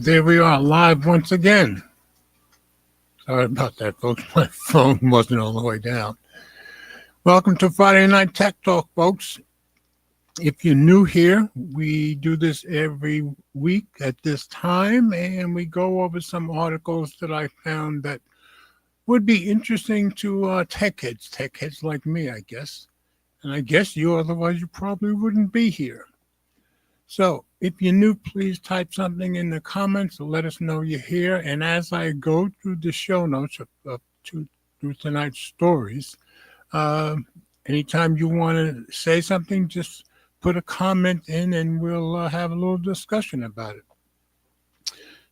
There we are live once again. Sorry about that, folks. My phone wasn't all the way down. Welcome to Friday Night Tech Talk, folks. If you're new here, we do this every week at this time, and we go over some articles that I found that would be interesting to tech heads like me, I guess. And I guess you, otherwise you probably wouldn't be here. So if you're new, please type something in the comments to let us know you're here. And as I go through the show notes through tonight's stories, anytime you want to say something, just put a comment in and we'll have a little discussion about it.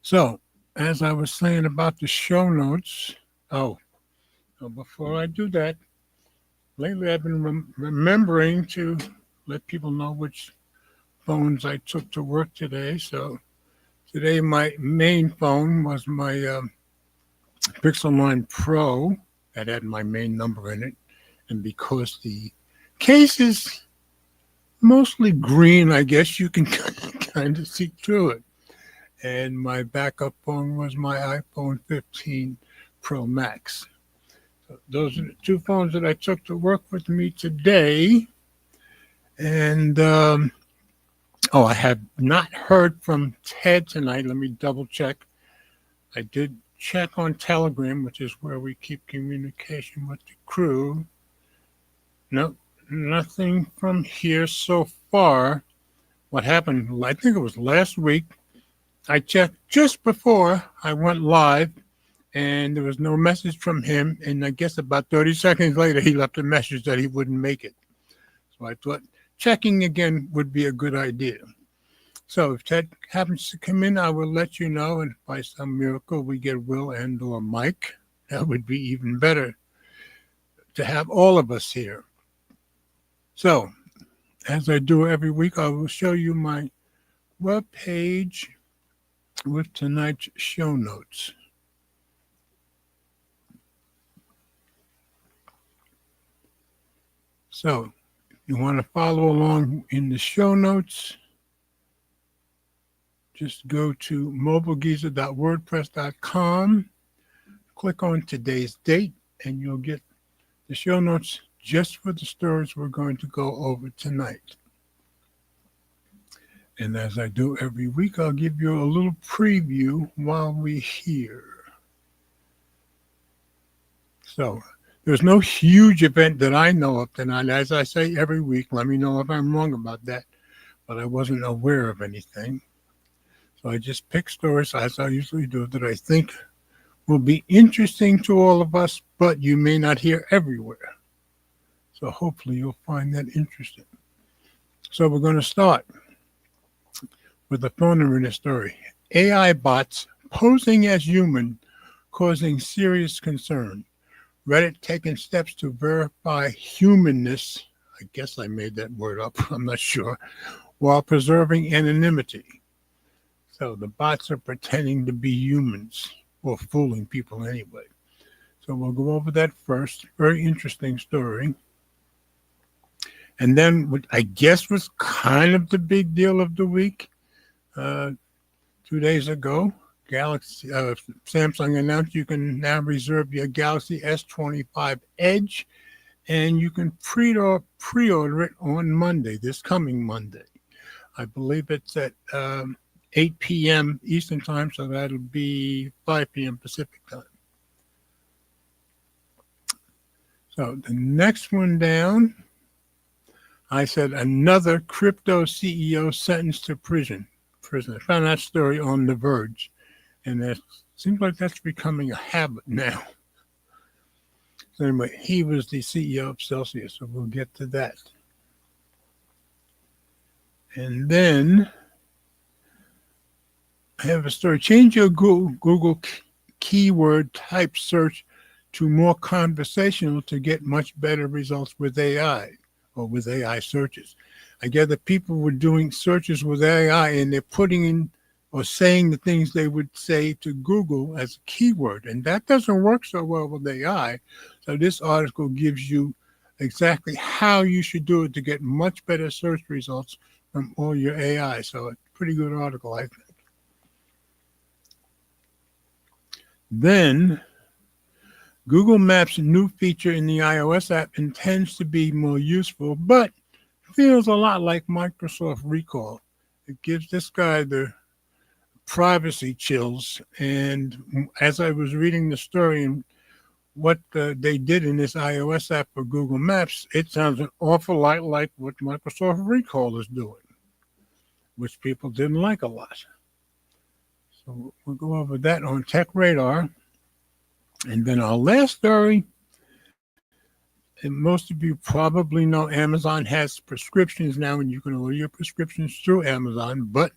So as I was saying about the show notes, before I do that, lately I've been remembering to let people know which phones I took to work today. So today my main phone was my Pixel 9 Pro that had my main number in it. And because the case is mostly green, I guess you can kind of see through it. And my backup phone was my iPhone 15 Pro Max. So those are the two phones that I took to work with me today. And I have not heard from Ted tonight. Let me double check. I did check on Telegram, which is where we keep communication with the crew. No, nothing from here so far. What happened, I think it was last week, I checked just before I went live, and there was no message from him. And I guess about 30 seconds later, he left a message that he wouldn't make it. So I thought checking again would be a good idea. So if Ted happens to come in, I will let you know. And if by some miracle we get Will and or Mike, that would be even better to have all of us here. So as I do every week, I will show you my web page with tonight's show notes. So if you want to follow along in the show notes, just go to mobilegeezer.wordpress.com, click on today's date, and you'll get the show notes just for the stories we're going to go over tonight. And as I do every week, I'll give you a little preview while we're here. So there's no huge event that I know of tonight. As I say every week, let me know if I'm wrong about that, but I wasn't aware of anything. So I just pick stories, as I usually do, that I think will be interesting to all of us, but you may not hear everywhere. So hopefully you'll find that interesting. So we're going to start with the phone in this story. AI bots posing as human causing serious concern. Reddit taking steps to verify humanness. I guess I made that word up. I'm not sure. While preserving anonymity. So the bots are pretending to be humans, or fooling people anyway. So we'll go over that first. Very interesting story. And then what I guess was kind of the big deal of the week, 2 days ago, Samsung announced you can now reserve your Galaxy S25 Edge, and you can pre-order it on Monday, this coming Monday. I believe it's at 8 p.m. Eastern time, so that'll be 5 p.m. Pacific time. So the next one down, I said another crypto CEO sentenced to prison. I found that story on The Verge, and it seems like that's becoming a habit now. So anyway, he was the CEO of Celsius, so we'll get to that. And then I have a story. Change your Google keyword type search to more conversational to get much better results with AI, or with AI searches. I gather people were doing searches with AI and they're putting in or saying the things they would say to Google as a keyword. And that doesn't work so well with AI. So this article gives you exactly how you should do it to get much better search results from all your AI. So a pretty good article, I think. Then Google Maps' new feature in the iOS app intends to be more useful, but feels a lot like Microsoft Recall. It gives this guy the privacy chills. And as I was reading the story and what they did in this iOS app for Google Maps, it sounds an awful lot like what Microsoft Recall is doing, which people didn't like a lot. So we'll go over that on Tech Radar. And then our last story, and most of you probably know Amazon has prescriptions now, and you can order your prescriptions through Amazon, but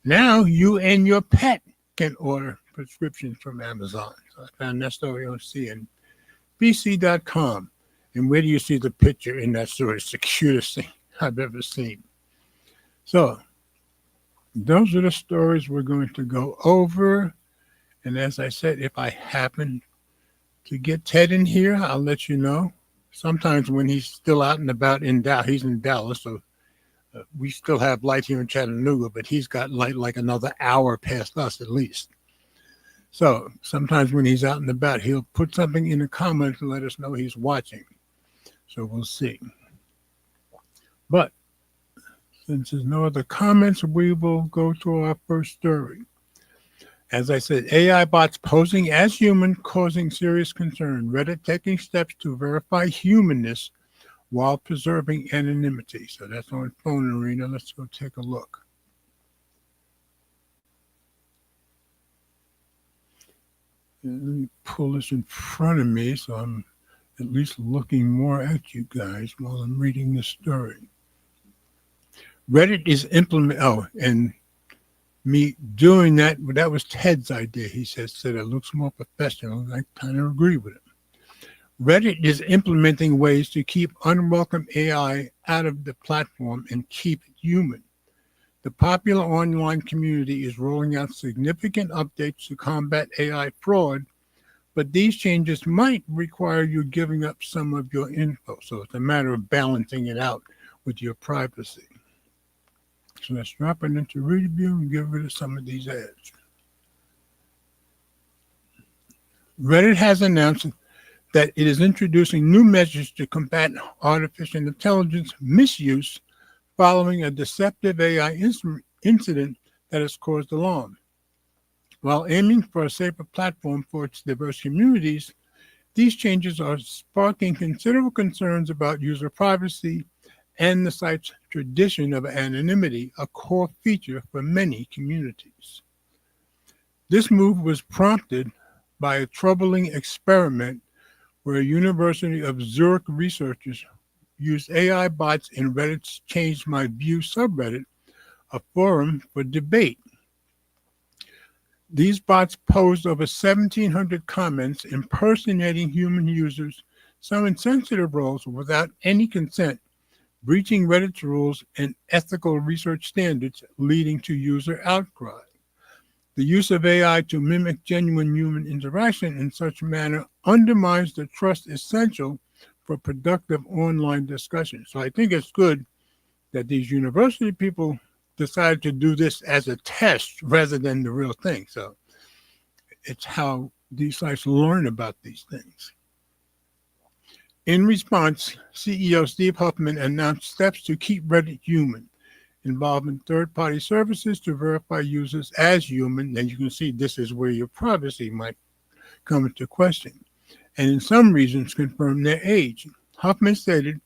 now you and your pet can order prescriptions from Amazon. So I found that story on CNBC.com. And where do you see the picture in that story? It's the cutest thing I've ever seen. So those are the stories we're going to go over. And as I said, if I happen to get Ted in here, I'll let you know. Sometimes when he's still out and about in Dallas, he's in Dallas, so we still have light here in Chattanooga, but he's got light like another hour past us at least. So sometimes when he's out and about, he'll put something in the comments to let us know he's watching. So we'll see. But since there's no other comments, we will go to our first story. As I said, AI bots posing as human causing serious concern. Reddit taking steps to verify humanness while preserving anonymity. So that's on Phone Arena. Let's go take a look. And let me pull this in front of me so I'm at least looking more at you guys while I'm reading this story. Reddit is and me doing that was Ted's idea. He said it looks more professional. I kind of agree with him. Reddit is implementing ways to keep unwelcome AI out of the platform and keep it human. The popular online community is rolling out significant updates to combat AI fraud, but these changes might require you giving up some of your info. So it's a matter of balancing it out with your privacy. So let's drop it into review and get rid of some of these ads. Reddit has announced that it is introducing new measures to combat artificial intelligence misuse following a deceptive AI incident that has caused alarm. While aiming for a safer platform for its diverse communities, these changes are sparking considerable concerns about user privacy and the site's tradition of anonymity, a core feature for many communities. This move was prompted by a troubling experiment where a University of Zurich researchers used AI bots in Reddit's Change My View subreddit, a forum for debate. These bots posed over 1,700 comments impersonating human users, some in sensitive roles without any consent, breaching Reddit's rules and ethical research standards, leading to user outcry. The use of AI to mimic genuine human interaction in such a manner undermines the trust essential for productive online discussion. So I think it's good that these university people decided to do this as a test rather than the real thing. So it's how these sites learn about these things. In response, CEO Steve Huffman announced steps to keep Reddit human, involving third-party services to verify users as human. And you can see this is where your privacy might come into question, and in some regions confirm their age. Huffman stated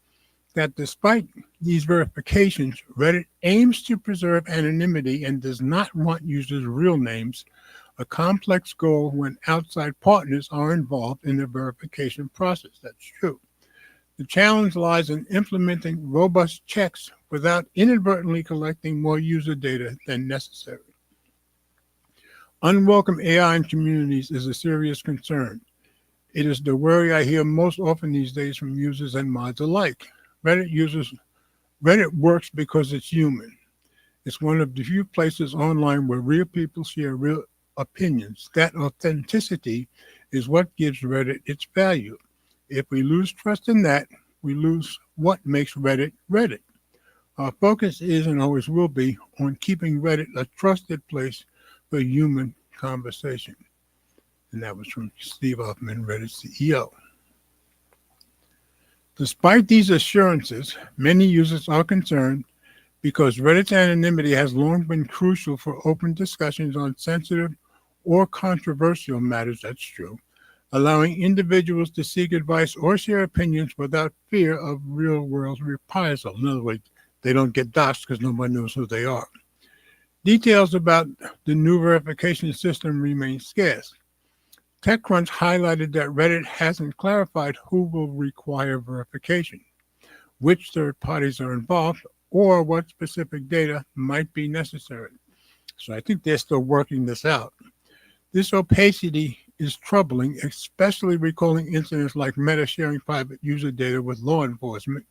that despite these verifications, Reddit aims to preserve anonymity and does not want users' real names, a complex goal when outside partners are involved in the verification process. That's true. The challenge lies in implementing robust checks without inadvertently collecting more user data than necessary. Unwelcome AI in communities is a serious concern. It is the worry I hear most often these days from users and mods alike. Reddit works because it's human. It's one of the few places online where real people share real opinions. That authenticity is what gives Reddit its value. If we lose trust in that, we lose what makes Reddit Reddit. Our focus is and always will be on keeping Reddit a trusted place for human conversation. And that was from Steve Huffman, Reddit CEO. Despite these assurances, many users are concerned because Reddit's anonymity has long been crucial for open discussions on sensitive or controversial matters. That's true, allowing individuals to seek advice or share opinions without fear of real-world reprisal. In other words, they don't get doxxed because nobody knows who they are. Details about the new verification system remain scarce. TechCrunch highlighted that Reddit hasn't clarified who will require verification, which third parties are involved, or what specific data might be necessary. So I think they're still working this out. This opacity is troubling, especially recalling incidents like Meta sharing private user data with law enforcement,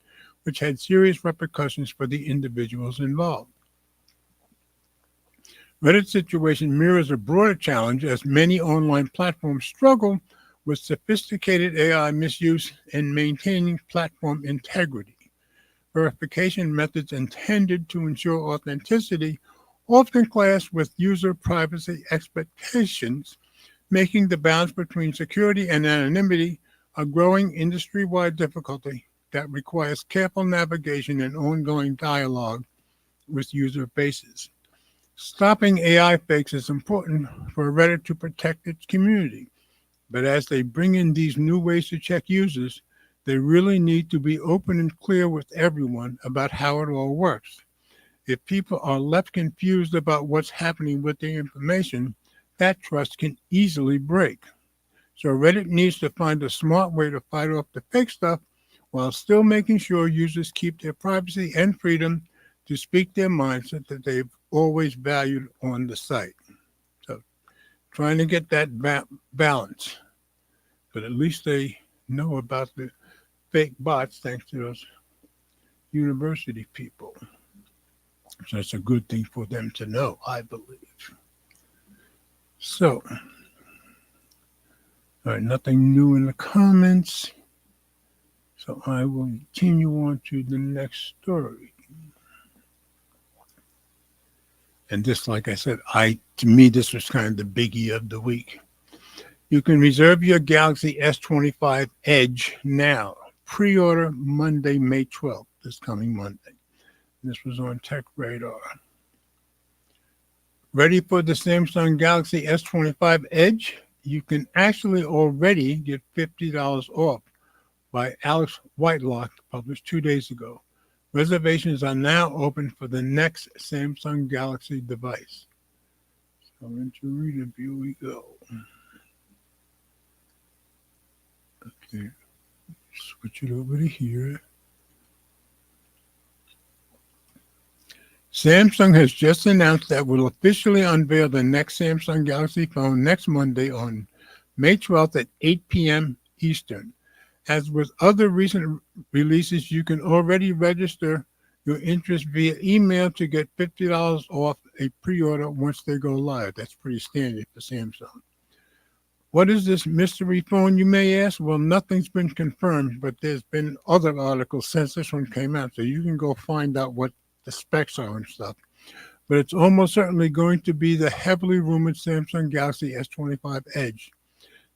which had serious repercussions for the individuals involved. Reddit's situation mirrors a broader challenge as many online platforms struggle with sophisticated AI misuse and maintaining platform integrity. Verification methods intended to ensure authenticity often clash with user privacy expectations, making the balance between security and anonymity a growing industry-wide difficulty that requires careful navigation and ongoing dialogue with user bases. Stopping AI fakes is important for Reddit to protect its community, but as they bring in these new ways to check users, they really need to be open and clear with everyone about how it all works. If people are left confused about what's happening with their information, that trust can easily break. So Reddit needs to find a smart way to fight off the fake stuff while still making sure users keep their privacy and freedom to speak their minds that they've always valued on the site. So trying to get that balance. But at least they know about the fake bots thanks to those university people. So it's a good thing for them to know, I believe. So, all right, nothing new in the comments. So I will continue on to the next story. And this, like I said, to me, this was kind of the biggie of the week. You can reserve your Galaxy S25 Edge now. Pre-order Monday, May 12th, this coming Monday. This was on Tech Radar. Ready for the Samsung Galaxy S25 Edge? You can actually already get $50 off by Alex Whitelock, published 2 days ago. Reservations are now open for the next Samsung Galaxy device. So into review we go. Okay, switch it over to here. Samsung has just announced that will officially unveil the next Samsung Galaxy phone next Monday on May 12th at 8 p.m. Eastern. As with other recent releases, you can already register your interest via email to get $50 off a pre-order once they go live. That's pretty standard for Samsung. What is this mystery phone, you may ask? Well, nothing's been confirmed, but there's been other articles since this one came out, so you can go find out what the specs are and stuff. But it's almost certainly going to be the heavily rumored Samsung Galaxy S25 Edge.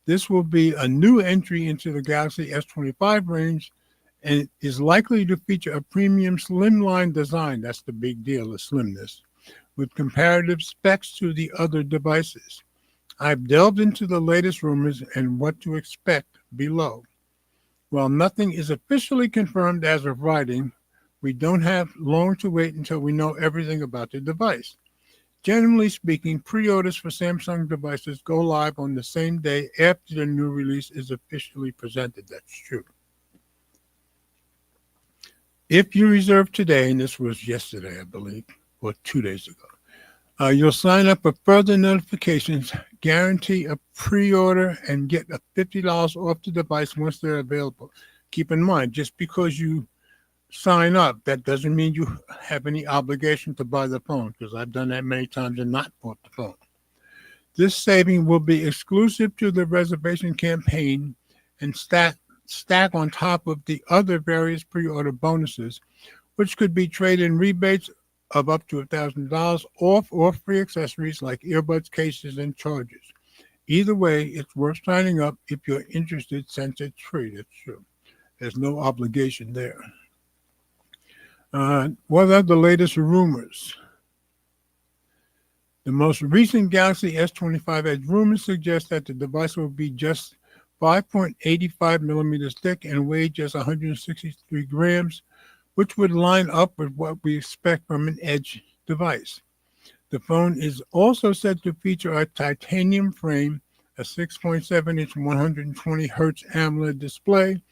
This will be a new entry into the Galaxy S25 range and is likely to feature a premium slimline design. That's the big deal, the slimness, with comparative specs to the other devices. I've delved into the latest rumors and what to expect below. While nothing is officially confirmed as of writing, we don't have long to wait until we know everything about the device. Generally speaking, pre-orders for Samsung devices go live on the same day after the new release is officially presented. That's true. If you reserve today, and this was yesterday, I believe, or 2 days ago, you'll sign up for further notifications, guarantee a pre-order, and get a $50 off the device once they're available. Keep in mind, just because you sign up, that doesn't mean you have any obligation to buy the phone, because I've done that many times and not bought the phone. This saving will be exclusive to the reservation campaign and stack on top of the other various pre-order bonuses, which could be trade-in rebates of up to $1,000 off or free accessories like earbuds, cases, and chargers. Either way, it's worth signing up if you're interested since it's free. That's true. There's no obligation there. What are the latest rumors? The most recent Galaxy S25 Edge rumors suggest that the device will be just 5.85 millimeters thick and weigh just 163 grams, which would line up with what we expect from an Edge device. The phone is also said to feature a titanium frame, a 6.7-inch 120 Hz AMOLED display,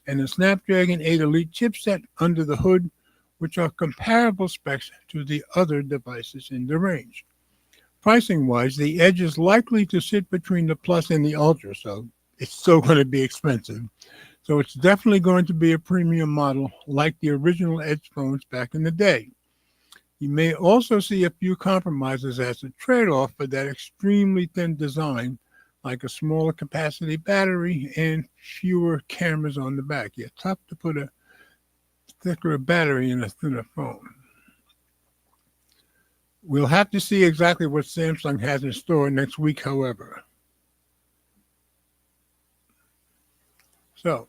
and a Snapdragon 8 Elite chipset under the hood, which are comparable specs to the other devices in the range. Pricing-wise, the Edge is likely to sit between the Plus and the Ultra, so it's still going to be expensive. So it's definitely going to be a premium model like the original Edge phones back in the day. You may also see a few compromises as a trade-off for that extremely thin design, like a smaller capacity battery and fewer cameras on the back. Yeah, tough to put a thicker battery in a thinner phone. We'll have to see exactly what Samsung has in store next week, however. So,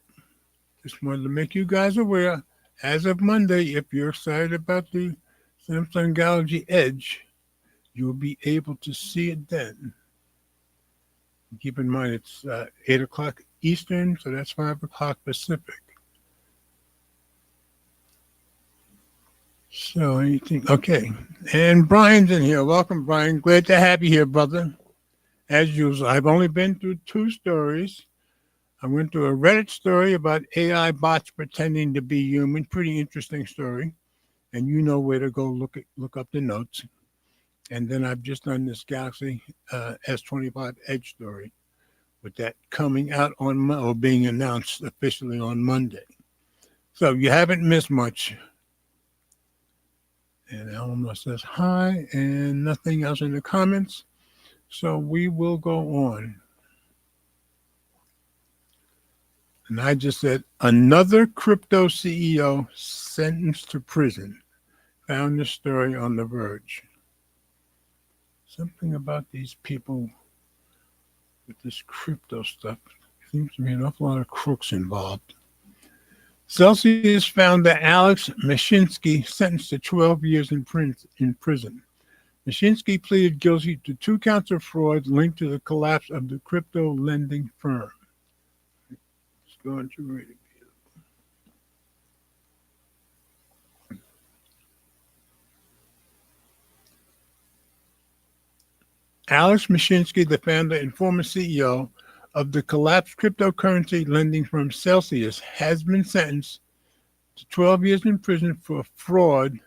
just wanted to make you guys aware, as of Monday, if you're excited about the Samsung Galaxy Edge, you'll be able to see it then. Keep in mind, it's 8 o'clock Eastern, so that's 5 o'clock Pacific. So anything, okay. And Brian's in here. Welcome, Brian. Glad to have you here, brother. As usual, I've only been through 2 stories. I went through a Reddit story about AI bots pretending to be human. Pretty interesting story. And you know where to go look up the notes. And then I've just done this Galaxy S25 Edge story, with that coming out on or being announced officially on Monday. So you haven't missed much. And Elma says hi, and nothing else in the comments. So we will go on. And I just said, another crypto CEO sentenced to prison. Found this story on The Verge. Something about these people with this crypto stuff. Seems to be an awful lot of crooks involved. Celsius founder Alex Mashinsky sentenced to 12 years in prison. Mashinsky pleaded guilty to 2 counts of fraud linked to the collapse of the crypto lending firm. Let's go into read it. Alex Mashinsky, the founder and former CEO of the collapsed cryptocurrency lending firm Celsius, has been sentenced to 12 years in prison for fraud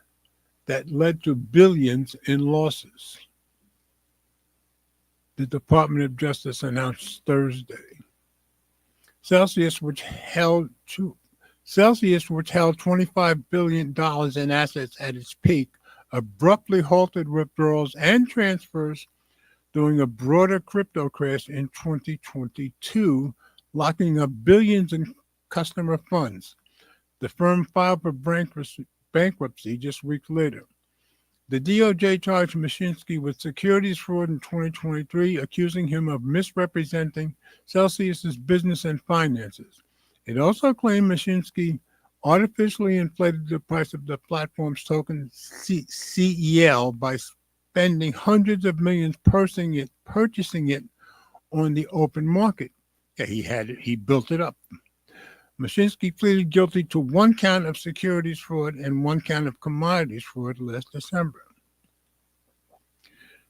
that led to billions in losses. The Department of Justice announced Thursday. Celsius, which held $25 billion in assets at its peak, abruptly halted withdrawals and transfers during a broader crypto crash in 2022, locking up billions in customer funds. The firm filed for bankruptcy just weeks later. The DOJ charged Mashinsky with securities fraud in 2023, accusing him of misrepresenting Celsius's business and finances. It also claimed Mashinsky artificially inflated the price of the platform's token CEL by spending hundreds of millions purchasing it on the open market. Yeah, he built it up. Mashinsky pleaded guilty to 1 count of securities fraud and 1 count of commodities fraud last December.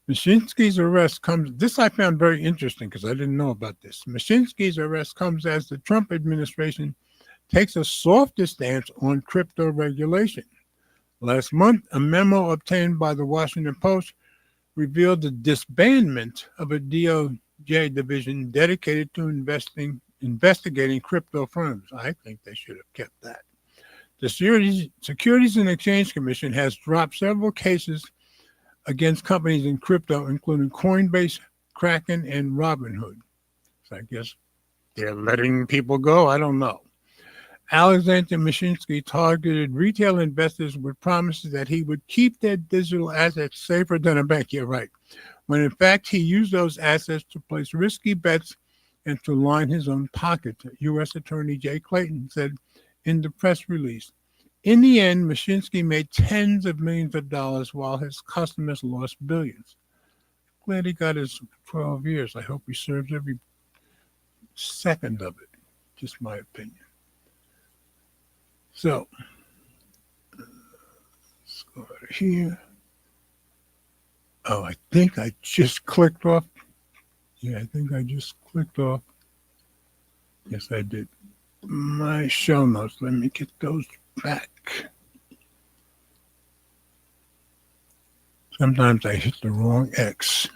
Mashinsky's arrest this I found very interesting because I didn't know about this. Mashinsky's arrest comes as the Trump administration takes a softer stance on crypto regulation. Last month, a memo obtained by the Washington Post revealed the disbandment of a DOJ division dedicated to investigating crypto firms. I think they should have kept that. The Securities and Exchange Commission has dropped several cases against companies in crypto, including Coinbase, Kraken, and Robinhood. So I guess they're letting people go. I don't know. Alexander Mashinsky targeted retail investors with promises that he would keep their digital assets safer than a bank. You're right. when in fact he used those assets to place risky bets and to line his own pocket, U.S. Attorney Jay Clayton said in the press release. In the end, Mashinsky made tens of millions of dollars while his customers lost billions. Glad he got his 12 years. I hope he serves every second of it. Just my opinion. So, let's go over here. Oh, I think I just clicked off. Yeah, I think I just clicked off. Yes, I did. My show notes. Let me get those back. Sometimes I hit the wrong X.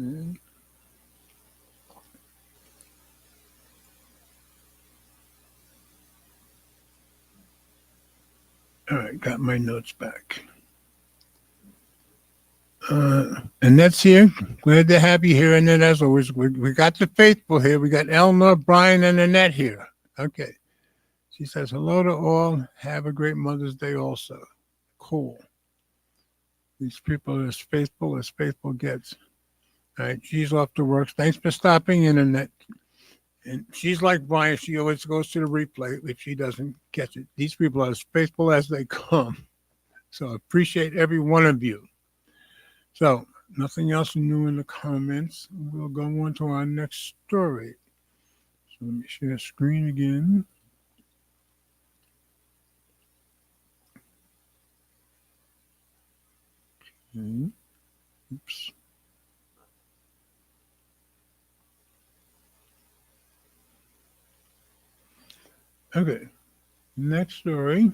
Okay. All right, got my notes back. Annette's here. Glad to have you here, Annette, as always. We got the faithful here. We got Eleanor, Brian, and Annette here. Okay. She says, hello to all. Have a great Mother's Day also. Cool. These people are as faithful gets. All right, she's off to work. Thanks for stopping in, Annette. And she's like Brian. She always goes to the replay if she doesn't catch it. These people are as faithful as they come. So I appreciate every one of you. So nothing else new in the comments. We'll go on to our next story. So let me share screen again. Okay. Oops. Okay. Next story.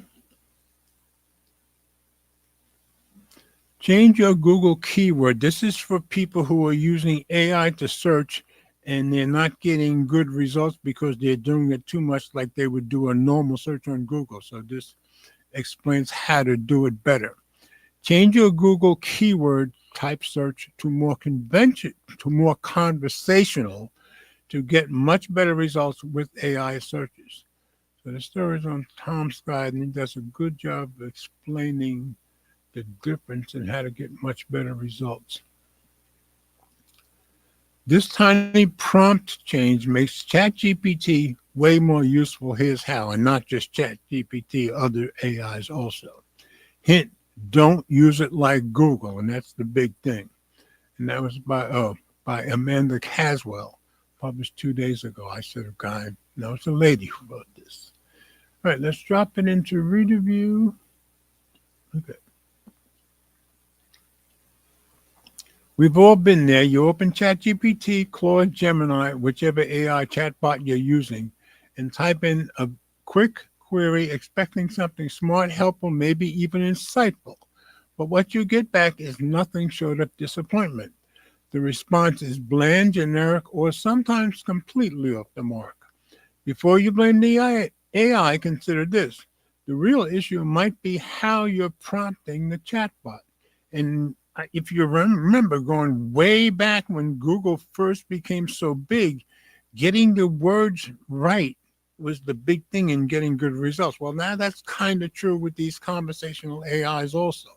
Change your Google keyword. This is for people who are using AI to search and they're not getting good results because they're doing it too much like they would do a normal search on Google. So this explains how to do it better. Change your Google keyword type search to more conversational to get much better results with AI searches. So the story is on Tom's Guide, and he does a good job of explaining the difference and how to get much better results. This tiny prompt change makes ChatGPT way more useful. Here's how, and not just ChatGPT, other AIs also. Hint, don't use it like Google, and that's the big thing. And that was by Amanda Caswell, published 2 days ago. I said a guy, no, it's a lady who wrote this. All right, let's drop it into Reader View. Okay. We've all been there. You open ChatGPT, Claude, Gemini, whichever AI chatbot you're using, and type in a quick query expecting something smart, helpful, maybe even insightful. But what you get back is nothing short of disappointment. The response is bland, generic, or sometimes completely off the mark. Before you blame the AI, consider this. The real issue might be how you're prompting the chatbot. And if you remember going way back when Google first became so big, getting the words right was the big thing in getting good results. Well, now that's kind of true with these conversational AIs also.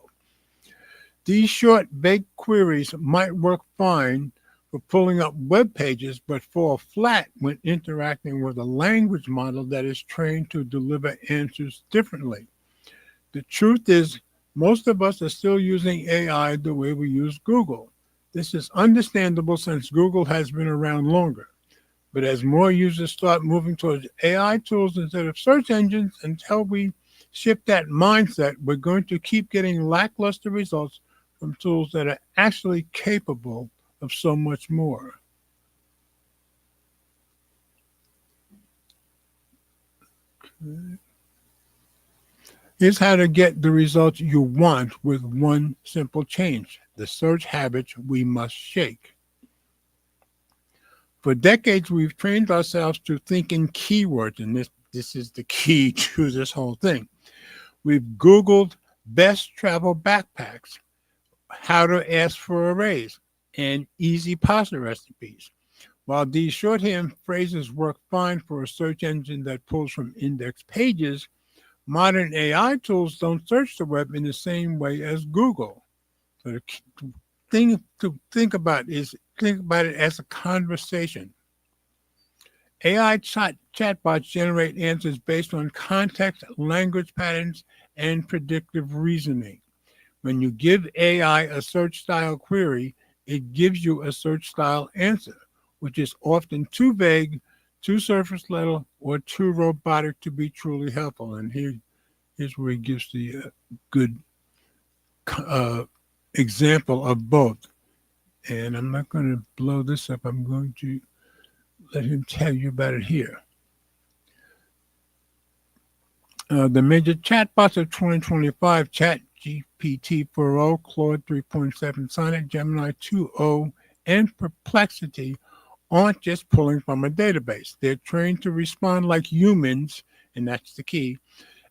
These short, vague queries might work fine for pulling up web pages, but fall flat when interacting with a language model that is trained to deliver answers differently. The truth is, most of us are still using AI the way we use Google. This is understandable since Google has been around longer. But as more users start moving towards AI tools instead of search engines, until we shift that mindset, we're going to keep getting lackluster results from tools that are actually capable of so much more. Okay. Here's how to get the results you want with one simple change: the search habits we must shake. For decades, we've trained ourselves to think in keywords, and this is the key to this whole thing. We've Googled best travel backpacks, how to ask for a raise, and easy pasta recipes. While these shorthand phrases work fine for a search engine that pulls from index pages, modern AI tools don't search the web in the same way as Google. So the thing to think about is think about it as a conversation. AI chatbots generate answers based on context, language patterns, and predictive reasoning. When you give AI a search style query, it gives you a search style answer, which is often too vague, too surface level, or too robotic to be truly helpful. And here's where he gives the good example of both. And I'm not going to blow this up. I'm going to let him tell you about it here. The major chatbots of 2025, ChatGPT 4.0, Claude 3.7, Sonnet, Gemini 2.0, and Perplexity aren't just pulling from a database. They're trained to respond like humans, and that's the key.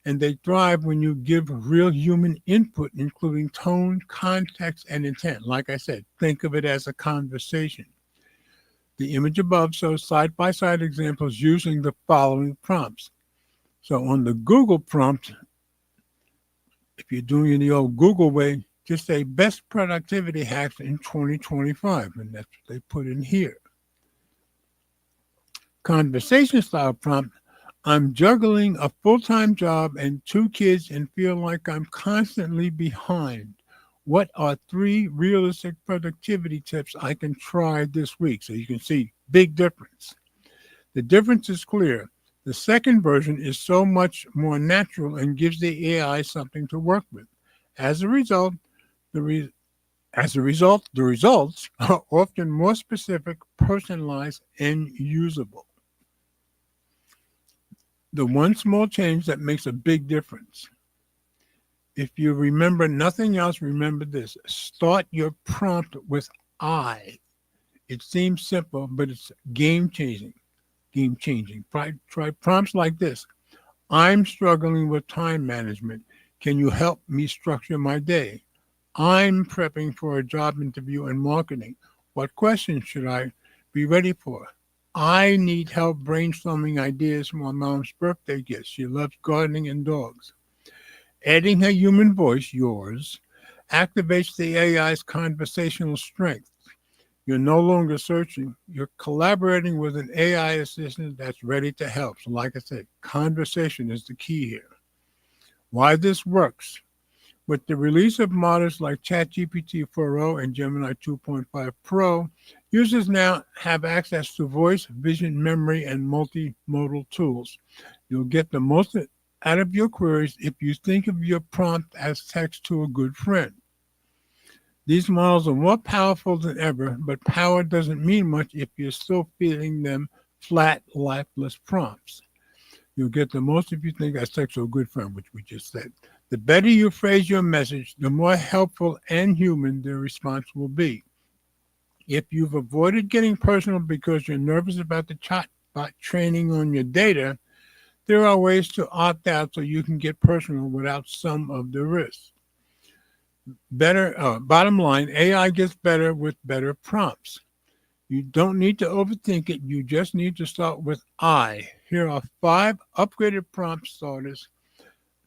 And they thrive when you give real human input, including tone, context, and intent. Like I said, think of it as a conversation. The image above shows side-by-side examples using the following prompts. So on the Google prompt, if you're doing it the old Google way, just say best productivity hacks in 2025, and that's what they put in here. Conversation style prompt, I'm juggling a full-time job and 2 kids and feel like I'm constantly behind. What are 3 realistic productivity tips I can try this week? So you can see big difference. The difference is clear. The second version is so much more natural and gives the AI something to work with. As a result, the results are often more specific, personalized, and usable. The one small change that makes a big difference. If you remember nothing else, remember this. Start your prompt with I. It seems simple, but it's game-changing. Try prompts like this. I'm struggling with time management. Can you help me structure my day? I'm prepping for a job interview in marketing. What questions should I be ready for? I need help brainstorming ideas for my mom's birthday gift. She loves gardening and dogs. Adding a human voice, yours, activates the AI's conversational strength. You're no longer searching. You're collaborating with an AI assistant that's ready to help. So like I said, conversation is the key here. Why this works. With the release of models like ChatGPT 4.0 and Gemini 2.5 Pro, users now have access to voice, vision, memory, and multimodal tools. You'll get the most out of your queries if you think of your prompt as text to a good friend. These models are more powerful than ever, but power doesn't mean much if you're still feeding them flat, lifeless prompts. You'll get the most if you think as text to a good friend, which we just said. The better you phrase your message, the more helpful and human the response will be. If you've avoided getting personal because you're nervous about the chatbot training on your data, there are ways to opt out so you can get personal without some of the risks. Bottom line, AI gets better with better prompts. You don't need to overthink it. You just need to start with I. Here are 5 upgraded prompt starters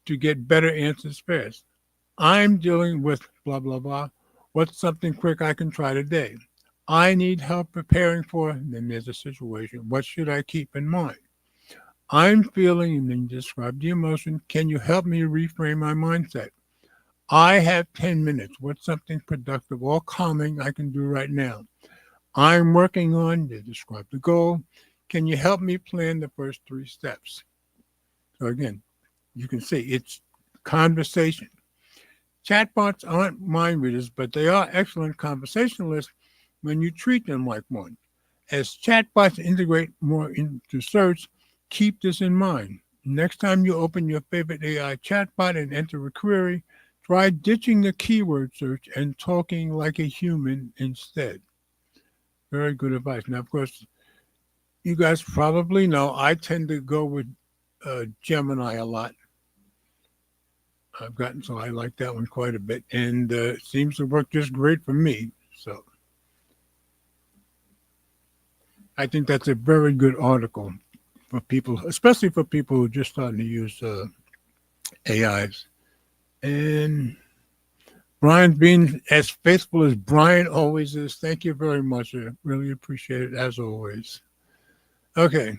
to get better answers fast. I'm dealing with blah, blah, blah. What's something quick I can try today? I need help preparing for, and then there's a situation. What should I keep in mind? I'm feeling, and then describe the emotion. Can you help me reframe my mindset? I have 10 minutes. What's something productive or calming I can do right now? I'm working on, they describe the goal. Can you help me plan the first 3 steps? So again, you can see it's conversation. Chatbots aren't mind readers, but they are excellent conversationalists when you treat them like one. As chatbots integrate more into search, keep this in mind. Next time you open your favorite AI chatbot and enter a query, try ditching the keyword search and talking like a human instead. Very good advice. Now, of course, you guys probably know I tend to go with Gemini a lot. So I like that one quite a bit, and it seems to work just great for me. So I think that's a very good article for people, especially for people who are just starting to use AIs. And Brian being as faithful as Brian always is. Thank you very much. I really appreciate it as always. Okay.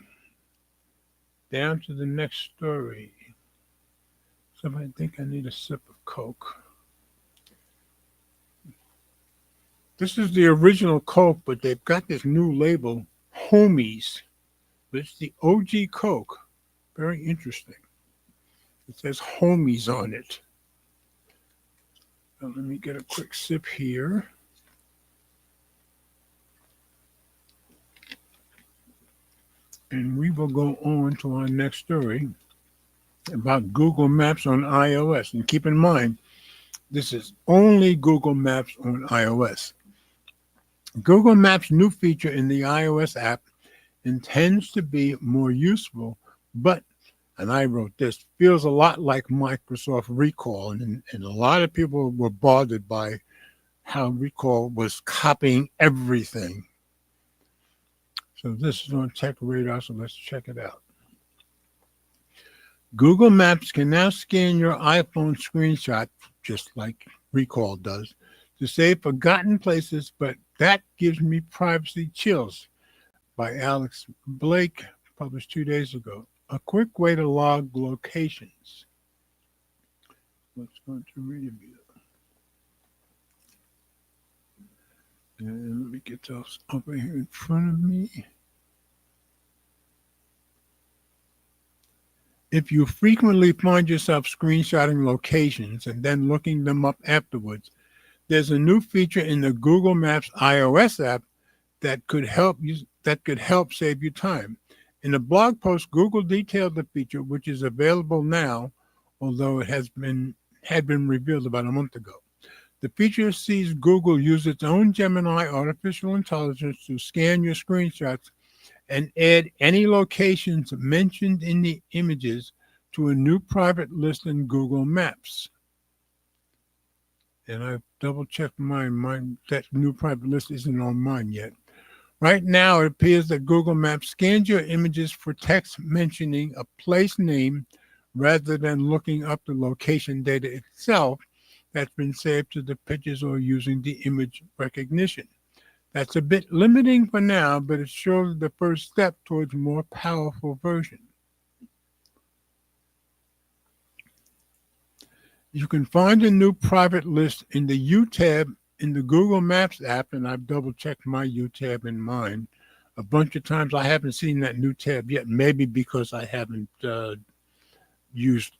Down to the next story. Somebody think I need a sip of Coke. This is the original Coke, but they've got this new label, Homies. It's the OG Coke. Very interesting. It says Homies on it. Now, let me get a quick sip here. And we will go on to our next story about Google Maps on iOS. And keep in mind, this is only Google Maps on iOS. Google Maps' new feature in the iOS app intends to be more useful, but, and I wrote this, feels a lot like Microsoft Recall. And a lot of people were bothered by how Recall was copying everything. So this is on Tech Radar, so let's check it out. Google Maps can now scan your iPhone screenshot, just like Recall does, to save forgotten places, but that gives me privacy chills, by Alex Blake, published 2 days ago. A quick way to log locations. Let's go to review. And let me get those over here in front of me. If you frequently find yourself screenshotting locations and then looking them up afterwards, there's a new feature in the Google Maps iOS app that could help save you time. In a blog post, Google detailed the feature, which is available now, although it had been revealed about a month ago. The feature sees Google use its own Gemini artificial intelligence to scan your screenshots and add any locations mentioned in the images to a new private list in Google Maps. And I've double-checked mine. That new private list isn't on mine yet. Right now, it appears that Google Maps scans your images for text mentioning a place name rather than looking up the location data itself that's been saved to the pictures or using the image recognition. That's a bit limiting for now, but it's surely the first step towards a more powerful version. You can find a new private list in the U tab in the Google Maps app, and I've double-checked my U tab in mine a bunch of times. I haven't seen that new tab yet, maybe because I haven't used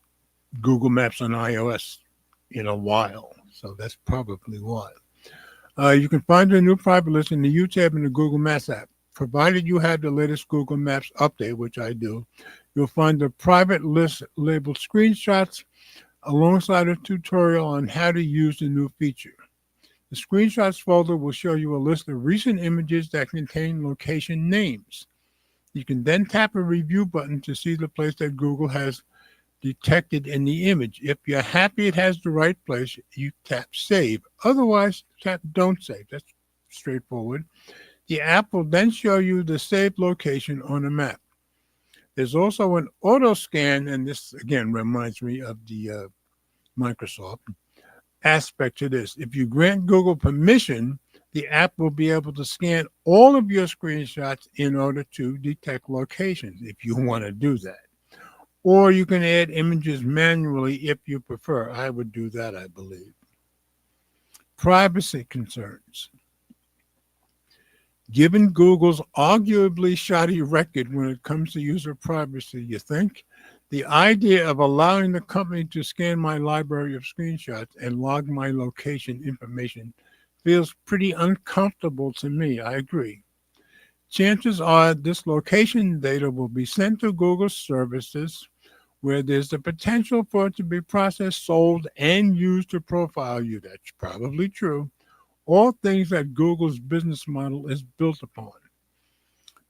Google Maps on iOS in a while, so that's probably why. You can find a new private list in the U tab in the Google Maps app. Provided you have the latest Google Maps update, which I do, you'll find the private list labeled screenshots alongside a tutorial on how to use the new feature. The screenshots folder will show you a list of recent images that contain location names. You can then tap a review button to see the place that Google has detected in the image. If you're happy it has the right place, you tap save. Otherwise, tap don't save. That's straightforward. The app will then show you the saved location on a map. There's also an auto scan, and this again reminds me of the Microsoft aspect to this. If you grant Google permission, the app will be able to scan all of your screenshots in order to detect locations if you want to do that. Or you can add images manually if you prefer. I would do that, I believe. Privacy concerns. Given Google's arguably shoddy record when it comes to user privacy, you think? The idea of allowing the company to scan my library of screenshots and log my location information feels pretty uncomfortable to me. I agree. Chances are this location data will be sent to Google services where there's the potential for it to be processed, sold, and used to profile you. That's probably true. All things that Google's business model is built upon.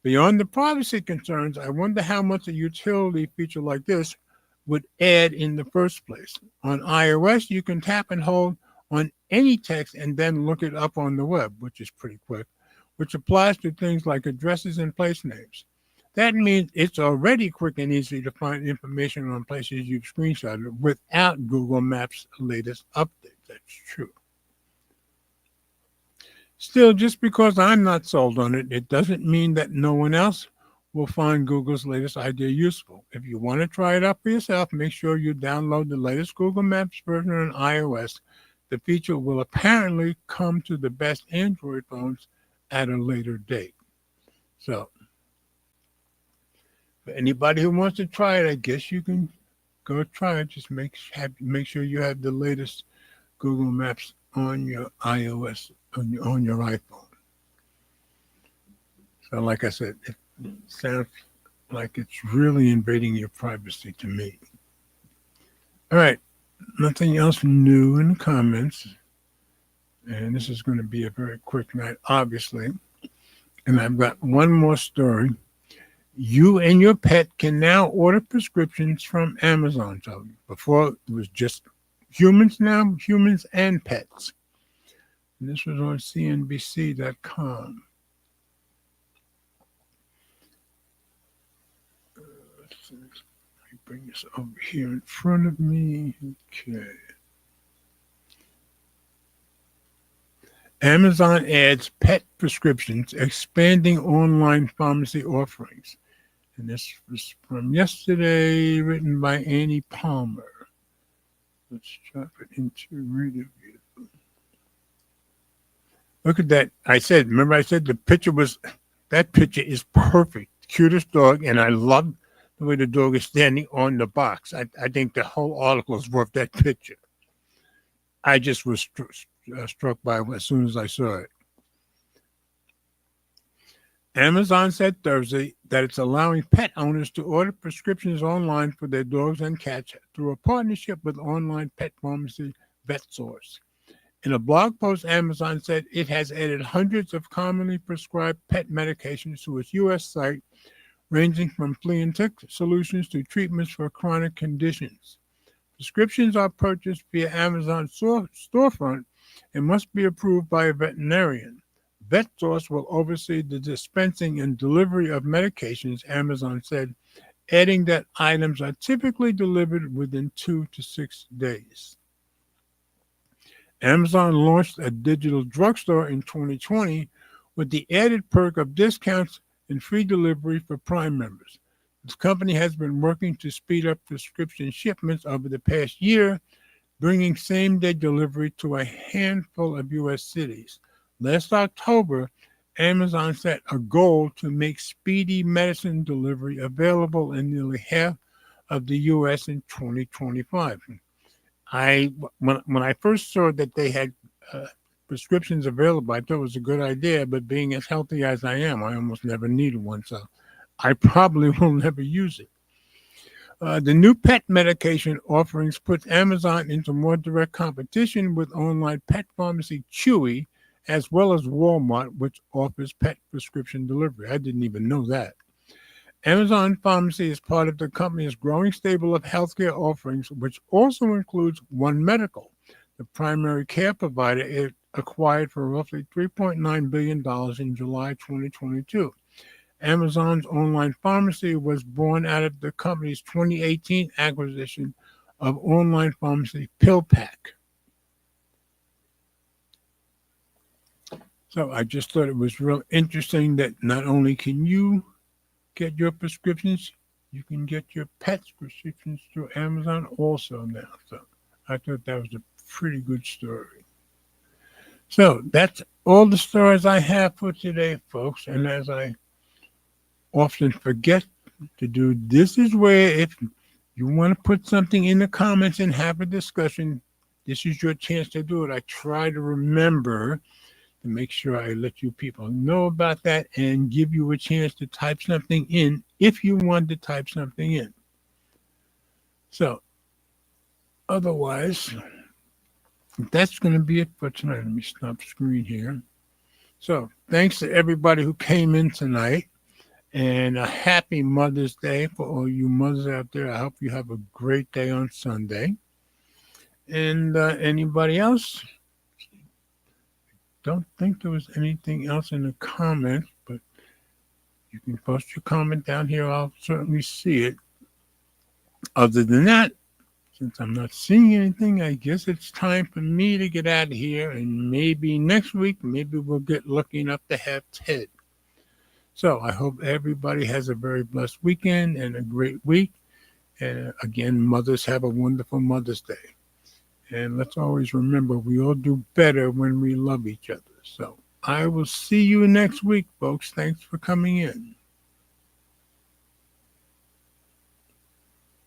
Beyond the privacy concerns, I wonder how much a utility feature like this would add in the first place. On iOS, you can tap and hold on any text and then look it up on the web, which is pretty quick, which applies to things like addresses and place names. That means it's already quick and easy to find information on places you've screenshotted without Google Maps' latest update. That's true. Still, just because I'm not sold on it, it doesn't mean that no one else will find Google's latest idea useful. If you want to try it out for yourself, make sure you download the latest Google Maps version on iOS. The feature will apparently come to the best Android phones at a later date. So, for anybody who wants to try it, I guess you can go try it. Just make sure you have the latest Google Maps on your iOS on your iPhone. So, like I said, it sounds like it's really invading your privacy to me. All right, nothing else new in the comments, and this is going to be a very quick night, obviously. And I've got one more story. You and your pet can now order prescriptions from Amazon. So before it was just humans, now humans and pets. And this was on CNBC.com. Let me bring this over here in front of me. Okay. Amazon adds pet prescriptions, expanding online pharmacy offerings. And this was from yesterday, written by Annie Palmer. Let's drop it into reader view. Look at that. Remember I said that picture is perfect. Cutest dog, and I love the way the dog is standing on the box. I think the whole article is worth that picture. I just was struck by it as soon as I saw it. Amazon said Thursday that it's allowing pet owners to order prescriptions online for their dogs and cats through a partnership with online pet pharmacy VetSource. In a blog post, Amazon said it has added hundreds of commonly prescribed pet medications to its U.S. site, ranging from flea and tick solutions to treatments for chronic conditions. Prescriptions are purchased via Amazon storefront and must be approved by a veterinarian. VetSource will oversee the dispensing and delivery of medications, Amazon said, adding that items are typically delivered within 2 to 6 days. Amazon launched a digital drugstore in 2020 with the added perk of discounts and free delivery for Prime members. This company has been working to speed up prescription shipments over the past year, bringing same-day delivery to a handful of U.S. cities. Last October, Amazon set a goal to make speedy medicine delivery available in nearly half of the U.S. in 2025. When I first saw that they had prescriptions available, I thought it was a good idea, but being as healthy as I am, I almost never needed one, so I probably will never use it. The new pet medication offerings puts Amazon into more direct competition with online pet pharmacy Chewy, as well as Walmart, which offers pet prescription delivery. I didn't even know that. Amazon Pharmacy is part of the company's growing stable of healthcare offerings, which also includes One Medical, the primary care provider it acquired for roughly $3.9 billion in July 2022. Amazon's online pharmacy was born out of the company's 2018 acquisition of online pharmacy PillPack. So I just thought it was real interesting that not only can you get your prescriptions, you can get your pet's prescriptions through Amazon also now. So I thought that was a pretty good story. So that's all the stories I have for today, folks. And as I often forget to do, this is where if you want to put something in the comments and have a discussion, this is your chance to do it. I try to remember to make sure I let you people know about that and give you a chance to type something in if you want to type something in. So, otherwise, that's going to be it for tonight. Let me stop screen here. So, thanks to everybody who came in tonight, and a happy Mother's Day for all you mothers out there. I hope you have a great day on Sunday. And anybody else? Don't think there was anything else in the comments, but you can post your comment down here. I'll certainly see it. Other than that, since I'm not seeing anything, I guess it's time for me to get out of here. And maybe next week, maybe we'll get lucky enough to have Ted. So I hope everybody has a very blessed weekend and a great week. And again, mothers, have a wonderful Mother's Day. And let's always remember we all do better when we love each other. So I will see you next week, folks. Thanks for coming in.